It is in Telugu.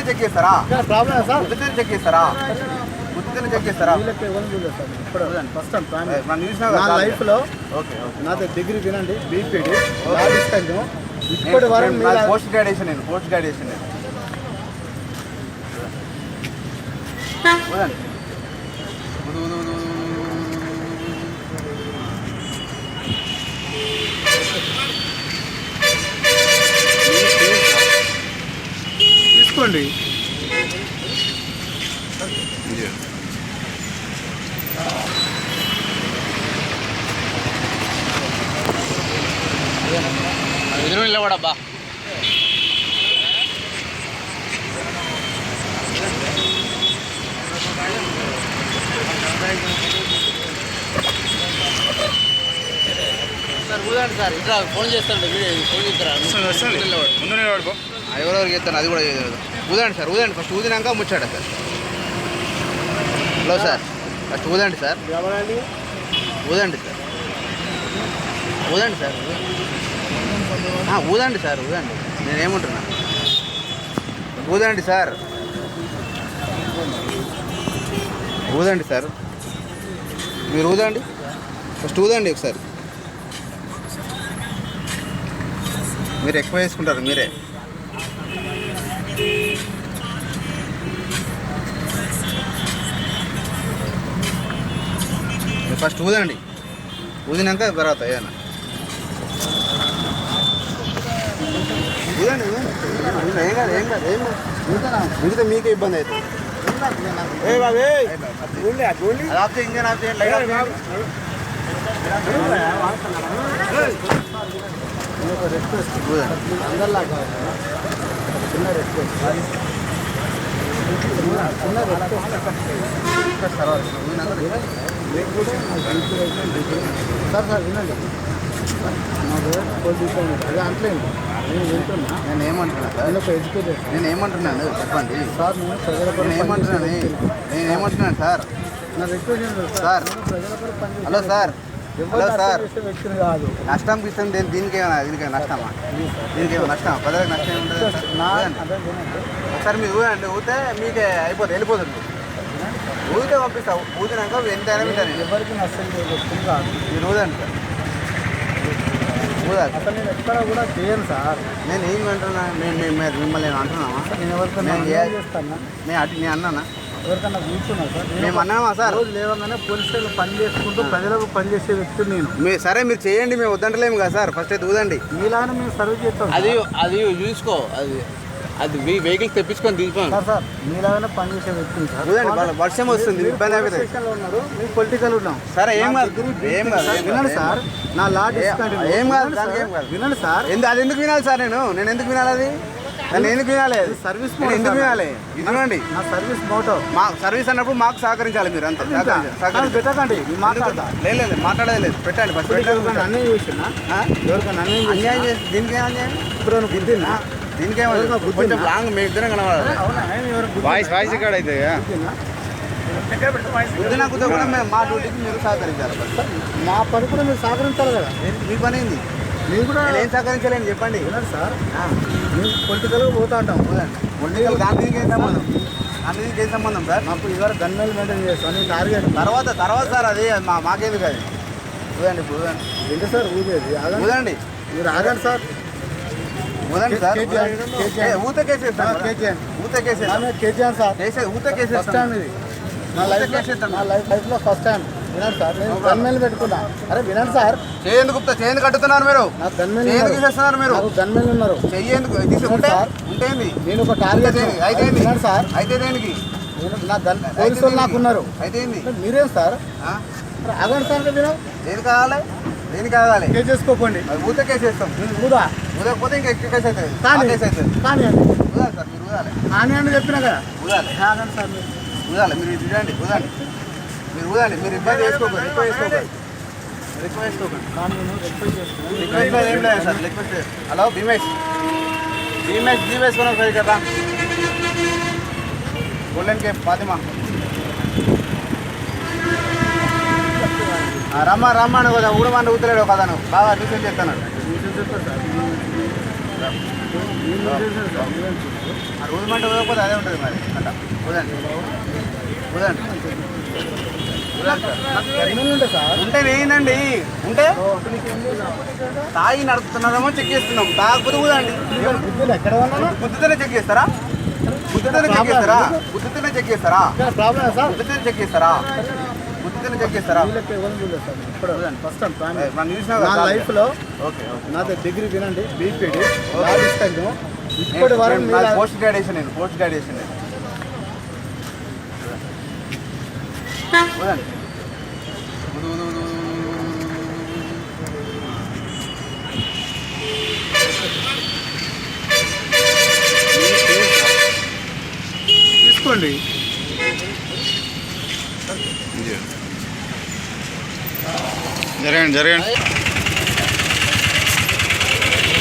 గుర్తుతేనే చెక్ చేస్తారా? ప్రాబ్లమ్ సార్, గుర్తుతేనే చెక్ చేస్తారా? గుర్తుతేనే చెక్ చేస్తారా? నా లైఫ్లో నాది డిగ్రీ వినండి, బీపీడీ ఇప్పటి వరకు పోస్ట్ గ్రాడ్యుయేషన్ నేను తీసుకోండి. నిలబడబ్బా. సార్ ఊదండి సార్, ఇట్లా ఫోన్ చేస్తాను, ఫోన్ చేస్తారా? ముందు నిలబడుకో. ఎవరెవరికి చెప్తాను అది కూడా ఊదండి సార్, ఊదండి ఫస్ట్. ఊదినాక ముచ్చాడు సార్. హలో సార్, ఫస్ట్ ఊదండి సార్. ఊదండి సార్, ఊదండి సార్, ఊదండి సార్, ఊదండి. నేనేమంటున్నా, ఊదండి సార్, ఊదండి సార్. మీరు ఊదండి ఫస్ట్, ఊదండి ఒకసారి. మీరు ఎక్కువ వేసుకుంటారు మీరే. ఫస్ట్ ఊదండి, ఊదినాక తర్వాత ఏదన్నా ఊదండి. ఏం కాదు, మిగతా మీకే ఇబ్బంది అవుతుంది. ఆపితే ఇంజన్ ఆపితే రిక్వెస్ట్ అందరిలాగా చిన్న రిక్వెస్ట్ సార్ వినండి, అదే అంటలేదు. నేను వింటున్నా. నేను ఒక ఎడ్యుకేటెడ్. నేనేమంటున్నాను చెప్పండి సార్. నేనేమంటున్నాను సార్, నా request sir. Hello sir, hello sir. వ్యక్తిని కాదు. నష్టం ఇస్తాం దీనికేమైనా నష్టమా? దీనికేమైనా నష్టమా? ప్రజలకు నష్టం ఉంటుంది. ఒకసారి మీరు ఊదండి, ఊతే మీకే అయిపోతుంది, వెళ్ళిపోతుంది. ఊదితే పంపిస్తావు, ఊదినాక ఎంతైనా వింటాను. ఎవరికి నష్టం వ్యక్తిని కాదు. మీరు ఊదండి సార్, ఊదాలి. అసలు నేను ఎక్కడ కూడా చేయను సార్. నేను ఏం అంటున్నా? మిమ్మల్ని నేను అంటున్నామా? నేను ఎవరికైనా చేస్తాను. నేను అన్నానా? ఎవరికన్నా కూర్చున్నా సార్? మేము అన్నామా సార్? రోజు లేవగానే పోలీసులు పని చేసుకుంటూ ప్రజలకు పనిచేసే వ్యక్తులు నేను. సరే మీరు చేయండి, మేము వద్దంటలేము కదా సార్. ఫస్ట్ అయితే ఊదండి. మీలానే మేము సర్వ్ చేస్తాం. అది చూసుకో, అది వెహికల్స్ తెప్పించుకొని తీసుకోండి సార్. మీలాగానే పనిచేసే వ్యక్తులు సార్. ఊదండి, వర్షం వస్తుంది, ఇబ్బంది అవుతుంది. ఉన్నారు, మేము పొలిటికల్ ఉన్నాం. సరే ఏం కాదు, ఏం కాదు. వినండి సార్, నా లాట్ ఏం కాదు, వినండి సార్. అది ఎందుకు వినాలి సార్? నేను ఎందుకు వినాలి? అది నన్ను ఎందుకు వినాలి? సర్వీస్ ఎందుకు వినాలి? ఇది చూడండి, నా సర్వీస్ మోటో. మా సర్వీస్ అన్నప్పుడు మాకు సహకరించాలి. మీరు అంతే పెట్టకండి, లేదు మాట్లాడేది లేదు. పెట్టండి ఫస్ట్. అన్యాయం చేసినా ఎవరికైనా అన్యాయం చేసి దీనికి అన్యాయం. ఇప్పుడు బుద్ధినా? దీనికేమో కొంచెం లాంగ్ మీ ఇద్దరం కనబడాలి. వాయిస్ ఇక్కడ అయితే బుద్ధినాకుతో కూడా మేము మా డ్యూటీకి మీరు సహకరించాలి. మా పని కూడా మీరు సహకరించాలి కదా. మీ పని ఏంది? మీరు కూడా ఏం సహకరించలేని చెప్పండి సార్. మేము పొలిటికల్గా పోతా ఉంటాం. పొలిటికల్ గాంధీకి ఏం సంబంధం? గాంధీకి ఏం సంబంధం సార్? మాకు ఇవాళ గన్మెల్ మెయింటైన్ చేస్తాను. నేను టార్గెట్ తర్వాత సార్, అది మాకేందుకు అది? ఊదండి ఊదండి. ఏంటి సార్ ఊదేది? ఊదండి, మీరు ఆగండి సార్. ఊదండి సార్. ఊత కేసేస్తాను. ఊత కేసేస్తాను సార్. ఊత కేసేస్తాను. ఫస్ట్ టైం ఇది నా లైఫ్లో ఫస్ట్ టైం. వినండి సార్, నేను గన్మెన్ పెట్టుకున్నా. అరే వినండి సార్. చేయందుకు కట్టుతున్నారు మీరు. నాకు గన్మెన్ తీసేస్తున్నారు మీరు. గన్మెన్ ఉన్నారు. చెయ్యేందుకు ఉంటేంది. నేను ఒక టార్గెట్ అయితే వినండి సార్. అయితే దేనికి? నా పోలీసులు నాకు ఉన్నారు. అయితే మీరేం సార్? ఆగండి సార్. వినవు దేనికి కావాలి? దేనికి కావాలి? కేసు చేసుకోకండి. ఊత కేసు వేస్తాం. ఊదకపోతే ఇంకా ఎక్కువ కేసు అవుతుంది. కానీ ఊదాలి సార్, మీరు ఊదాలి. కానీ అని చెప్పినా కదా. ఊదాలి. ఆగండి సార్. మీరు ఊదాలి, మీరు చూడండి. ఊదాలి, మీరు ఊదాలి. మీరు ఇబ్బంది చేసుకోకండి, ఎక్కువ వేసుకోకండి. రిక్వెస్ట్ ఏం లేదు సార్. రిక్వెస్ట్. హలో భీమేష్ వేసుకున్నాం సరి కదా. గోల్డెన్ కేప్ ఫాతిమా రమ్మని కదా ఊడమని ఊతలేడు కదా. నువ్వు బాగా ట్యూషన్ చెప్తాను. ఊదమంటే ఊదకపోతే అదే ఉంటుంది మరి అట్లా ఊదండి ఊదండి ఉంటాయి సార్. ఉంటే వేయండి ఉంటే తాగి నడుపుతున్నారేమో చెక్ చేస్తున్నాం తాగకపోతే ఊదండి బుద్ధులు ఎక్కడ ఉన్నాను బుద్ధితోనే చెక్ చేస్తారా బుద్ధితోనే చెక్ చేస్తారా బుద్ధితోనే చెక్ చేస్తారా ప్రాబ్లం సార్. బుద్ధితోనే చెక్ చేస్తారా బుద్ధితోనే చెక్ చేస్తారా వీళ్ళకి ఎవరు చూడలేదు సార్. ఇప్పుడు ఫస్ట్ టైం ఫ్యామిలీ మనం చూసినా నా లైఫ్లో ఓకే ఓకే నాది డిగ్రీ వినండి బీపీడీ లాభిస్తాను ఇప్పటి వరకు మీరు పోస్ట్ గ్రాడ్యుయేషన్ నేను పోస్ట్ గ్రాడ్యుయేషన్ నేను ఊదండి. ఊదు, ఊదు, ఊదు, ఊదు, తీసుకోండి. జరగండి జరగండి